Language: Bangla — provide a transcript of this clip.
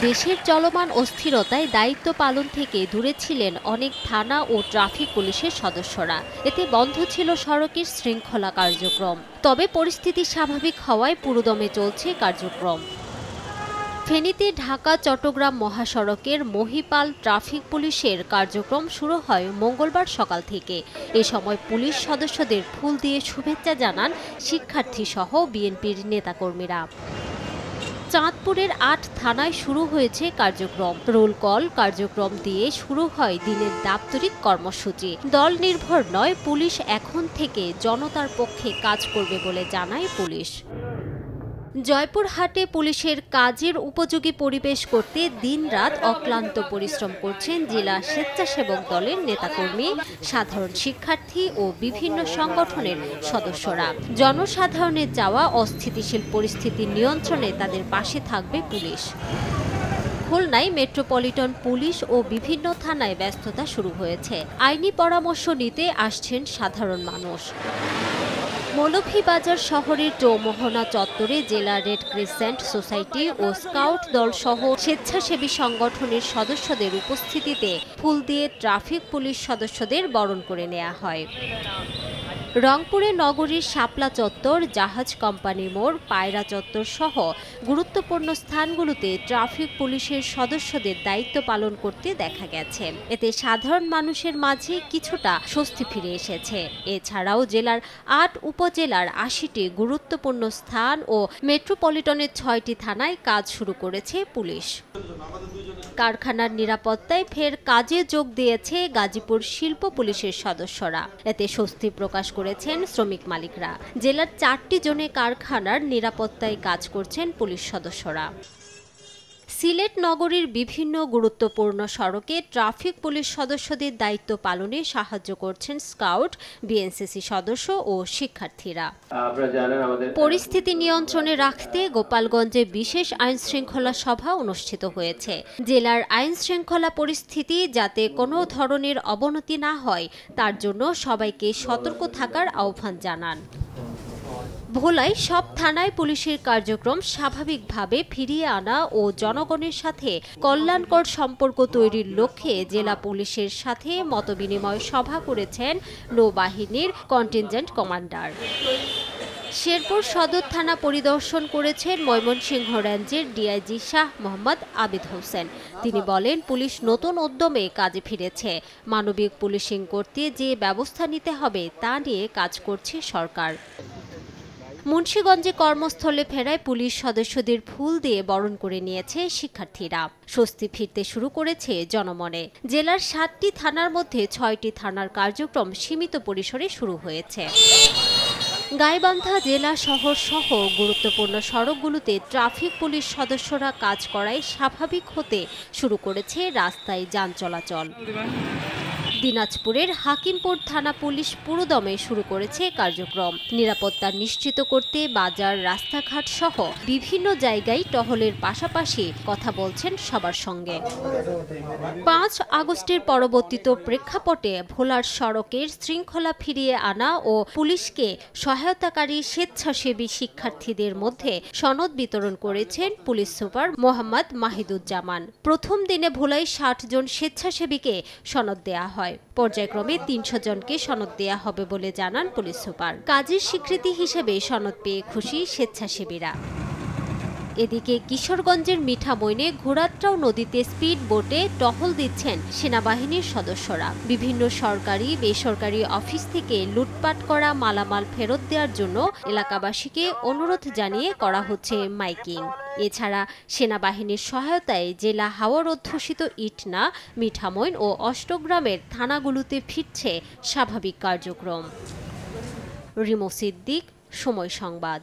দেশের চলমান অস্থিরতায় দায়িত্ব পালন থেকে দূরে ছিলেন অনেক থানা ও ট্রাফিক পুলিশের সদস্যরা। এতে বন্ধ ছিল সড়কের শৃঙ্খলা কার্যক্রম। তবে পরিস্থিতি স্বাভাবিক হওয়ায় পুরোদমে চলছে কার্যক্রম। ফেনীতে ঢাকা চট্টগ্রাম মহাসড়কের মহিপাল ট্রাফিক পুলিশের কার্যক্রম শুরু হয় মঙ্গলবার সকাল থেকে। এ সময় পুলিশ সদস্যদের ফুল দিয়ে শুভেচ্ছা জানান শিক্ষার্থীসহ বিএনপির নেতাকর্মীরা। চাঁদপুরের ৮ থানায় শুরু হয়েছে কার্যক্রম। রোল কল কার্যক্রম দিয়ে শুরু হয় দিনের দাপ্তরিক কর্মসূচি। দল নির্ভর নয়, পুলিশ এখন থেকে জনতার পক্ষে কাজ করবে বলে জানায় পুলিশ। জয়পুরহাটে পুলিশের কাজের উপযোগী পরিবেশ করতে দিনরাত অক্লান্ত পরিশ্রম করছেন জেলা স্বেচ্ছাসেবক দলের নেতাকর্মী, সাধারণ শিক্ষার্থী ও বিভিন্ন সংগঠনের সদস্যরা। জনসাধারণের চাওয়া অস্থিতিশীল পরিস্থিতি নিয়ন্ত্রণে তাদের পাশে থাকবে পুলিশ। খুলনায় মেট্রোপলিটন পুলিশ ও বিভিন্ন থানায় ব্যস্ততা শুরু হয়েছে। আইনি পরামর্শ নিতে আসছেন সাধারণ মানুষ। মৌলভীবাজার শহরের চৌমোহনা চত্বরে জেলা রেড ক্রিসেন্ট সোসাইটি ও স্কাউট দল সহ স্বেচ্ছাসেবী সংগঠনের সদস্যদের উপস্থিতিতে ফুল দিয়ে ট্রাফিক পুলিশ সদস্যদের বরণ করে নেওয়া হয়। রংপুরে নগরীর শাপলা চত্বর, জাহাজ কোম্পানি মোড়, পায়রা চত্বর সহ গুরুত্বপূর্ণ স্থানগুলোতে ট্রাফিক পুলিশের সদস্যদের দায়িত্ব পালন করতে দেখা গেছে। এতে সাধারণ মানুষের মাঝে কিছুটা স্বস্তি ফিরে এসেছে। এছাড়াও জেলার ৮ উপজেলার ৮০টি গুরুত্বপূর্ণ স্থান ও মেট্রোপলিটনের ৬টি থানায় কাজ শুরু করেছে পুলিশ। কারখানার নিরাপত্তায় ফের কাজে যোগ দিয়েছে গাজীপুর শিল্প পুলিশের সদস্যরা। এতে স্বস্তি প্রকাশ করেছেন শ্রমিক মালিকরা। জেলার ৪টি জোনে কারখানার নিরাপত্তায় কাজ করছেন পুলিশ সদস্যরা। সিলেট নগরীর বিভিন্ন গুরুত্বপূর্ণ সড়কে ট্রাফিক পুলিশ সদস্যদের দায়িত্ব পালনে সাহায্য করছেন স্কাউট, বিএনসিসি সদস্য ও শিক্ষার্থীরা। পরিস্থিতি নিয়ন্ত্রণে রাখতে গোপালগঞ্জে বিশেষ আইনশৃঙ্খলা সভা অনুষ্ঠিত হয়েছে। জেলার আইনশৃঙ্খলা পরিস্থিতি যাতে কোনো ধরনের অবনতি না হয় তার জন্য সবাইকে সতর্ক থাকার আহ্বান জানান। ভোলায় সব থানায় পুলিশের কার্যক্রম স্বাভাবিকভাবে ফিরিয়ে আনা ও জনগণের সাথে কল্যাণকর সম্পর্ক তৈরির লক্ষ্যে জেলা পুলিশের সাথে মতবিনিময় সভা করেছেন নৌবাহিনীর কন্টিনজেন্ট কমান্ডার। শেরপুর সদর থানা পরিদর্শন করেছেন ময়মনসিংহ রেঞ্জের ডিআইজি শাহ মোহাম্মদ আবিদ হোসেন। তিনি বলেন, পুলিশ নতুন উদ্যমে কাজে ফিরেছে। মানবিক পুলিশিং করতে যে ব্যবস্থা নিতে হবে তা নিয়ে কাজ করছে সরকার। মুন্সিগঞ্জে কর্মস্থলে ফেরায় পুলিশ সদস্যদের ফুল দিয়ে বরণ করে নিয়েছে শিক্ষার্থীরা। স্বস্তি ফিরতে শুরু করেছে জনমনে। জেলার ৭টি থানার মধ্যে ৬টি থানার কার্যক্রম সীমিত পরিসরে শুরু হয়েছে। গাইবান্ধা জেলা শহর সহ গুরুত্বপূর্ণ সড়কগুলোতে ট্রাফিক পুলিশ সদস্যরা কাজ করায় স্বাভাবিক হতে শুরু করেছে রাস্তায় যান চলাচল। দিনাজপুরের হাকিমপুর থানা পুলিশ পুরোদমে শুরু করেছে কার্যক্রম। নিরাপত্তা নিশ্চিত করতে বাজার, রাস্তাঘাট সহ বিভিন্ন জায়গায় টহলের পাশাপাশি কথা বলছেন সবার সঙ্গে। ৫ আগস্টের পরবর্তীত প্রেক্ষাপটে ভোলার সড়কের শৃঙ্খলা ফিরিয়ে আনা ও পুলিশকে সহায়তাকারী স্বেচ্ছাসেবী শিক্ষার্থীদের মধ্যে সনদ বিতরণ করেছেন পুলিশ সুপার মোহাম্মদ মাহিদুজ্জামান। প্রথম দিনে ভোলায় ৬০ জন স্বেচ্ছাসেবীকে সনদ দেয়া হয়। পর্যায়ক্রমে ৩০০ জনকে সনদ দেয়া হবে বলে জানান পুলিশ সুপার। কাজের স্বীকৃতি হিসেবে সনদ পেয়ে খুশি স্বেচ্ছাসেবীরা। এদিকে কিশোরগঞ্জের মিঠামইনে ঘোড়াত্রাও নদীতে স্পিড বোটে টহল দিচ্ছেন সেনাবাহিনীর সদস্যরা। বিভিন্ন সরকারি বেসরকারি অফিস থেকে লুটপাট করা মালামাল ফেরত দেওয়ার জন্য এলাকাবাসীকে অনুরোধ জানিয়ে করা হচ্ছে মাইকিং। এছাড়া সেনাবাহিনীর সহায়তায় জেলা হাওর অধ্যুষিত ইটনা, মিঠামইন ও অষ্টগ্রামের থানাগুলোতে ফিরছে স্বাভাবিক কার্যক্রম। রিমো সিদ্দিক, সময় সংবাদ।